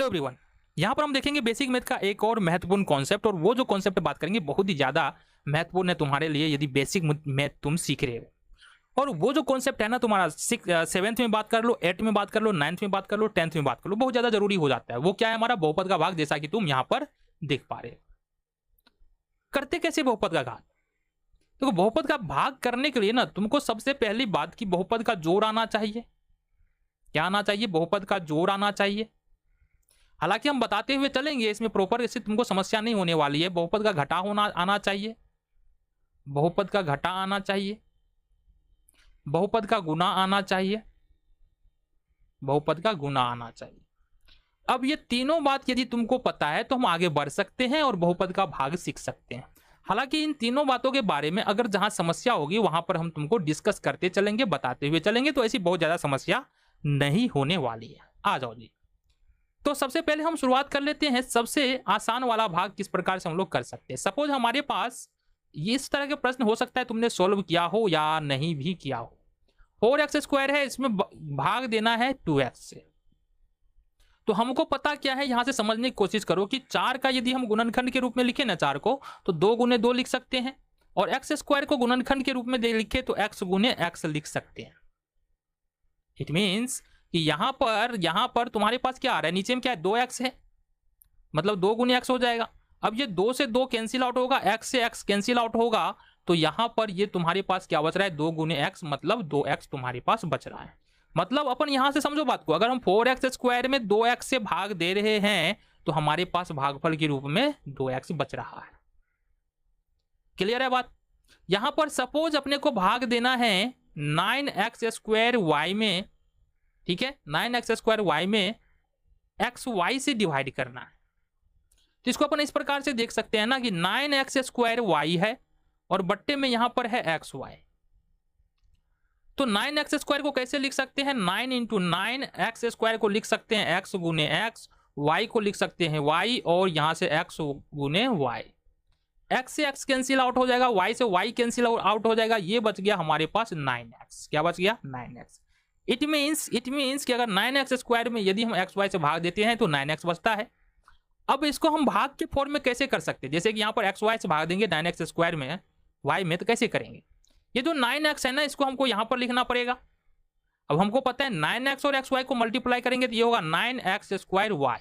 Hello everyone, यहाँ पर हम देखेंगे बेसिक मैथ का एक और महत्वपूर्ण कॉन्सेप्ट, और वो जो कॉन्सेप्ट बात करेंगे बहुत ही ज़्यादा महत्वपूर्ण है तुम्हारे लिए यदि बेसिक मैथ तुम सीख रहे हो। और वो जो कॉन्सेप्ट है ना तुम्हारा 7th में बात कर लो, 8th में बात कर लो, 9th में बात कर लो, 10th में बात कर लो, बहुत ज़्यादा जरूरी हो जाता है। वो क्या है? हमारा बहुपद का भाग, जैसा कि तुम यहाँ पर देख पा रहे हो। करते कैसे बहुपद का भाग? देखो, बहुपद का भाग करने के लिए ना तुमको सबसे पहली बात की बहुपद का जोड़ आना चाहिए। क्या आना चाहिए? बहुपद का जोड़ आना चाहिए। हालांकि हम बताते हुए चलेंगे, इसमें प्रॉपर इससे तुमको समस्या नहीं होने वाली है। बहुपद का घटा होना आना चाहिए, बहुपद का घटा आना चाहिए, बहुपद का गुना आना चाहिए, बहुपद का गुना आना चाहिए। अब ये तीनों बात यदि तुमको पता है तो हम आगे बढ़ सकते हैं और बहुपद का भाग सीख सकते हैं। हालांकि इन तीनों बातों के बारे में अगर जहां समस्या होगी वहां पर हम तुमको डिस्कस करते चलेंगे, बताते हुए चलेंगे, तो ऐसी बहुत ज्यादा समस्या नहीं होने वाली है। आ जाओ जी। तो सबसे पहले हम शुरुआत कर लेते हैं। सबसे आसान वाला भाग किस प्रकार से हम लोग कर सकते हैं। सपोज हमारे पास ये इस तरह के प्रश्न हो सकता है, तुमने सोल्व किया हो या नहीं भी किया हो। 4x² है, इसमें भाग देना है 2x से। तो हमको पता क्या है, यहां से समझने की कोशिश करो कि 4 का यदि हम गुणनखंड के रूप में लिखे ना 4 को, तो 2 गुने 2 लिख सकते हैं, और x² को गुणनखंड के रूप में लिखे तो x गुने x लिख सकते हैं। इट मीन्स कि यहां पर तुम्हारे पास क्या आ रहा है, नीचे में क्या है, 2x है, मतलब 2 गुने x हो जाएगा। अब ये 2 से 2 कैंसिल आउट होगा, x से x कैंसिल आउट होगा, तो यहां पर ये तुम्हारे पास क्या बच रहा है, 2 गुने x, मतलब 2x तुम्हारे पास बच रहा है। मतलब अपन यहां से समझो बात को, अगर हम 4x² में 2x से भाग दे रहे हैं तो हमारे पास भागफल के रूप में 2x बच रहा है। क्लियर है बात? यहां पर सपोज अपने को भाग देना है 9x² में, ठीक है, 9x² y में xy से डिवाइड करना है। तो इसको अपन इस प्रकार से देख सकते हैं ना कि 9x² y है और बट्टे में यहां पर है xy। तो 9x² को कैसे लिख सकते हैं, 9 × 9 x² को लिख सकते हैं x गुने x, y को लिख सकते हैं y, और यहां से x गुने y। x से x कैंसिल आउट हो जाएगा, y से y कैंसिल आउट हो जाएगा, ये बच गया हमारे पास 9x। क्या बच गया? 9x। इट मीन्स कि अगर 9x² में यदि हम xy से भाग देते हैं तो 9x बचता है। अब इसको हम भाग के फॉर्म में कैसे कर सकते हैं? जैसे कि यहाँ पर xy से भाग देंगे 9x² में y में, तो कैसे करेंगे? ये जो 9x है ना, इसको हमको यहाँ पर लिखना पड़ेगा। अब हमको पता है 9x और xy को मल्टीप्लाई करेंगे तो ये होगा 9x² y।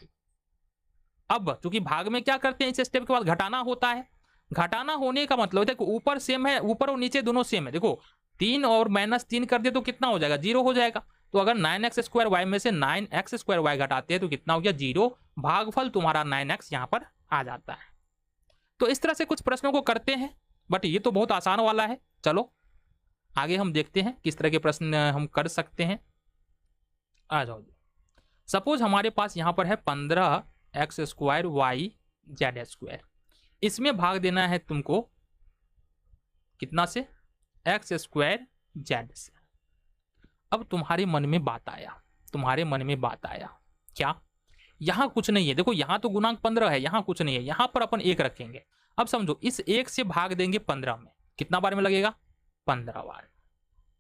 अब चूंकि भाग में क्या करते हैं, इस स्टेप के बाद घटाना होता है। घटाना होने का मतलब है कि ऊपर सेम है, ऊपर और नीचे दोनों सेम है। देखो 3 और -3 कर दे तो कितना हो जाएगा, 0 हो जाएगा। तो अगर 9x² y में से 9x² y घटाते हैं तो कितना हो गया, 0। भागफल तुम्हारा 9x यहाँ पर आ जाता है। तो इस तरह से कुछ प्रश्नों को करते हैं, बट ये तो बहुत आसान वाला है। चलो आगे हम देखते हैं किस तरह के प्रश्न हम कर सकते हैं। आ जाओ। सपोज हमारे पास यहाँ पर है 15x² y z²। इसमें भाग देना है तुमको कितना से, x² z से। अब तुम्हारे मन में बात आया, क्या? यहां कुछ नहीं है। देखो यहां तो गुणांक 15 है, यहां कुछ नहीं है, यहां पर अपन 1 रखेंगे। अब समझो इस 1 से भाग देंगे 15 में, कितना बार में लगेगा, 15 बार,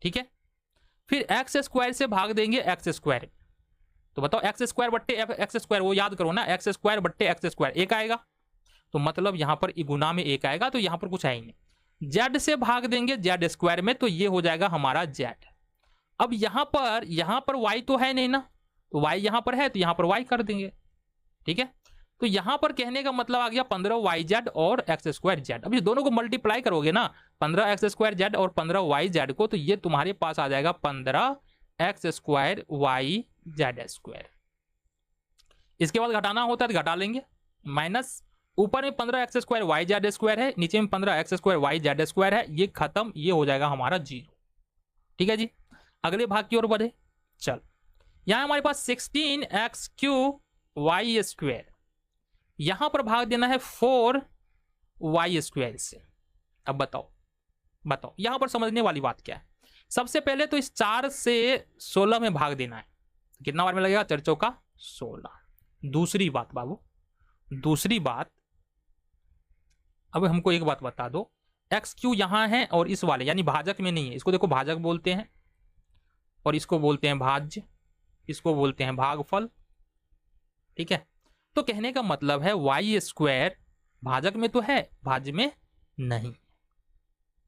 ठीक है। फिर x² से भाग देंगे x², तो बताओ x² बट्टे x², वो याद करो ना, x² बट्टे x², 1 आएगा। तो मतलब यहां पर गुना में 1 आएगा, तो यहां पर कुछ है ही नहीं। z से भाग देंगे z² में, तो ये हो जाएगा हमारा z। अब यहां पर y तो है नहीं ना, तो y यहां पर है तो यहां पर y कर देंगे, ठीक है। तो यहां पर कहने का मतलब आ गया 15yz और x²z। अब ये दोनों को मल्टीप्लाई करोगे ना, 15x² और 15yz को, तो ये तुम्हारे पास आ जाएगा 15x² yz²। इसके बाद घटाना होता है तो घटा लेंगे, माइनस ऊपर में 15x² yz² है, नीचे में 15x² yz² है, ये खत्म, ये हो जाएगा हमारा 0। ठीक है जी, अगले भाग की ओर बढ़े। चल, यहां हमारे पास 16x³ y², यहां पर भाग देना है 4y² से। अब बताओ यहां पर समझने वाली बात क्या है। सबसे पहले तो इस 4 से 16 में भाग देना है, कितना बार में लगेगा, 4 चौका 16। दूसरी बात, अब हमको एक बात बता दो, x³ यहां है और इस वाले यानी भाजक में नहीं है, इसको देखो भाजक बोलते हैं, और इसको बोलते हैं भाज्य, इसको बोलते हैं भागफल, ठीक है। तो कहने का मतलब है वाई स्क्वायर भाजक में तो है, भाज्य में नहीं,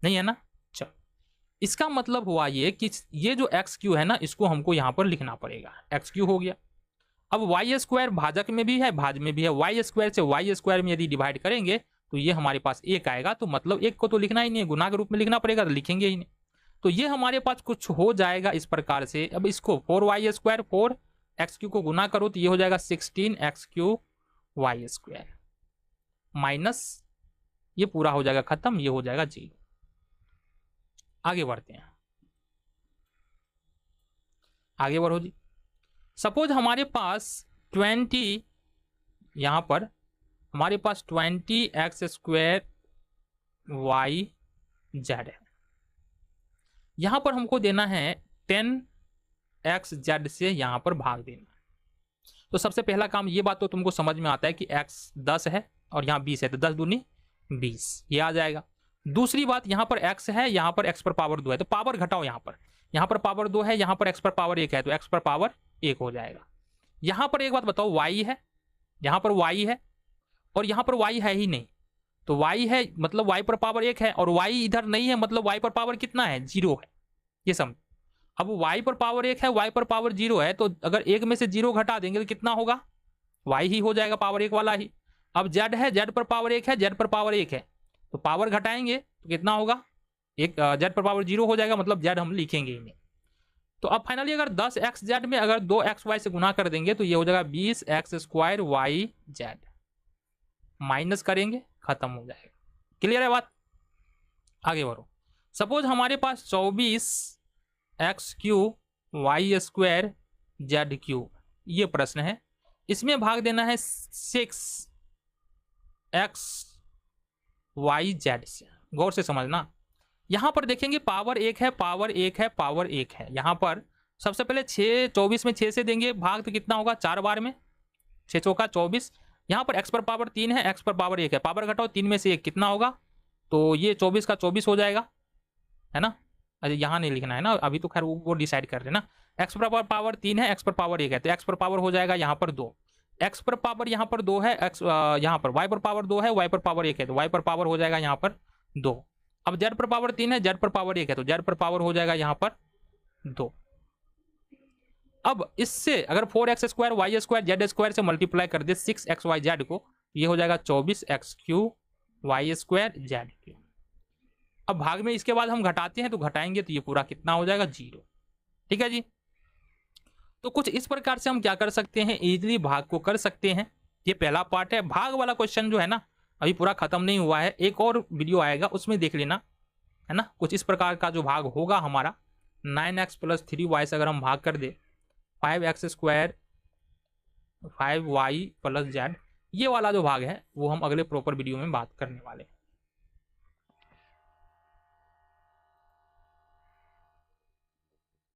नहीं है ना। चलो, इसका मतलब हुआ ये कि ये जो एक्स क्यू है ना, इसको हमको यहां पर लिखना पड़ेगा, एक्स क्यू हो गया। अब वाई स्क्वायर भाजक में भी है, भाज्य में भी है, वाई स्क्वायर से वाई स्क्वायर में यदि डिवाइड करेंगे तो ये हमारे पास एक आएगा, तो मतलब एक को तो लिखना ही नहीं है, गुना के रूप में लिखना पड़ेगा, तो लिखेंगे ही नहीं। तो ये हमारे पास कुछ हो जाएगा इस प्रकार से। अब इसको 4y स्क्वायर 4 एक्स क्यू को गुना करो तो ये हो जाएगा 16 x q y square minus ये पूरा हो जाएगा खत्म, ये हो जाएगा 0। आगे बढ़ते हैं, आगे बढ़ो जी। सपोज हमारे पास 20, यहां पर हमारे पास 20 एक्स स्क्वायर वाई जेड है, यहां पर हमको देना है 10 एक्स जेड से यहां पर भाग देना। तो सबसे पहला काम, ये बात तो तुमको समझ में आता है कि एक्स 10 है और यहाँ 20 है, तो 10 दूनी 20 ये आ जाएगा। दूसरी बात, यहाँ पर एक्स है, यहाँ पर एक्स पर पावर 2 है, तो पावर घटाओ, यहाँ पर पावर 2 है, यहाँ पर एक्स पर पावर 1 है, तो एक्स पर पावर 1 हो जाएगा। यहाँ पर एक बात बताओ, वाई है, यहाँ पर वाई है और यहाँ पर वाई है ही नहीं, तो वाई है मतलब वाई पर पावर 1 है, और वाई इधर नहीं है मतलब वाई पर पावर कितना है, 0 है, ये समझ। अब वाई पर पावर 1 है, वाई पर पावर 0 है, तो अगर 1 में से 0 घटा देंगे तो कितना होगा, वाई ही हो जाएगा, पावर 1 वाला ही। अब जेड है, जेड पर पावर 1 है, जेड पर पावर 1 है, तो पावर घटाएंगे तो कितना होगा, एक जेड पर पावर 0 हो जाएगा, मतलब जेड हम लिखेंगे ही नहीं। तो अब फाइनली अगर 10 एक्स जेड में अगर 2 एक्स वाई से गुना कर देंगे तो ये हो जाएगा 20 x square y z, minus करेंगे खत्म हो जाएगा। क्लियर है बात, आगे बढ़ो। सपोज हमारे पास 24 x q y square z q, ये प्रश्न है, इसमें भाग देना है 6 एक्स वाई जेड से। गौर से समझना, यहां पर देखेंगे पावर 1 है, पावर 1 है, पावर 1 है। यहां पर सबसे पहले 6 24 में 6 से देंगे भाग तो कितना होगा, 4 बार में 6 चौका 24। यहां पर x पर पावर 3 है, x पर पावर 1 है, पावर घटाओ 3 में से 1 कितना होगा, तो ये 24 का 24 हो जाएगा, है ना। अरे यहाँ नहीं लिखना है ना, अभी तो खैर वो डिसाइड कर रहे ना। x पर पावर 3 है, x पर पावर 1 है, तो x पर पावर हो जाएगा यहाँ पर 2, x पर पावर यहाँ पर 2 है, x यहाँ पर y पर पावर 2 है, y पर पावर 1 है, तो y पर पावर हो जाएगा यहाँ पर 2। अब z पर पावर 3 है, z पर पावर 1 है, तो z पर पावर हो जाएगा यहाँ पर 2। अब इससे अगर 4x square y square z square से मल्टीप्लाई कर दे 6x वाई जेड को, ये हो जाएगा 24 x q y square z q. अब भाग में इसके बाद हम घटाते हैं, तो घटाएंगे तो ये पूरा कितना हो जाएगा, 0। ठीक है जी। तो कुछ इस प्रकार से हम क्या कर सकते हैं, इजीली भाग को कर सकते हैं। ये पहला पार्ट है। भाग वाला क्वेश्चन जो है ना अभी पूरा खत्म नहीं हुआ है, एक और वीडियो आएगा उसमें देख लेना, है ना। कुछ इस प्रकार का जो भाग होगा हमारा 9x + 3y से अगर हम भाग कर दे 5x स्क्वायर 5y + z, ये वाला जो भाग है वो हम अगले प्रॉपर वीडियो में बात करने वाले हैं।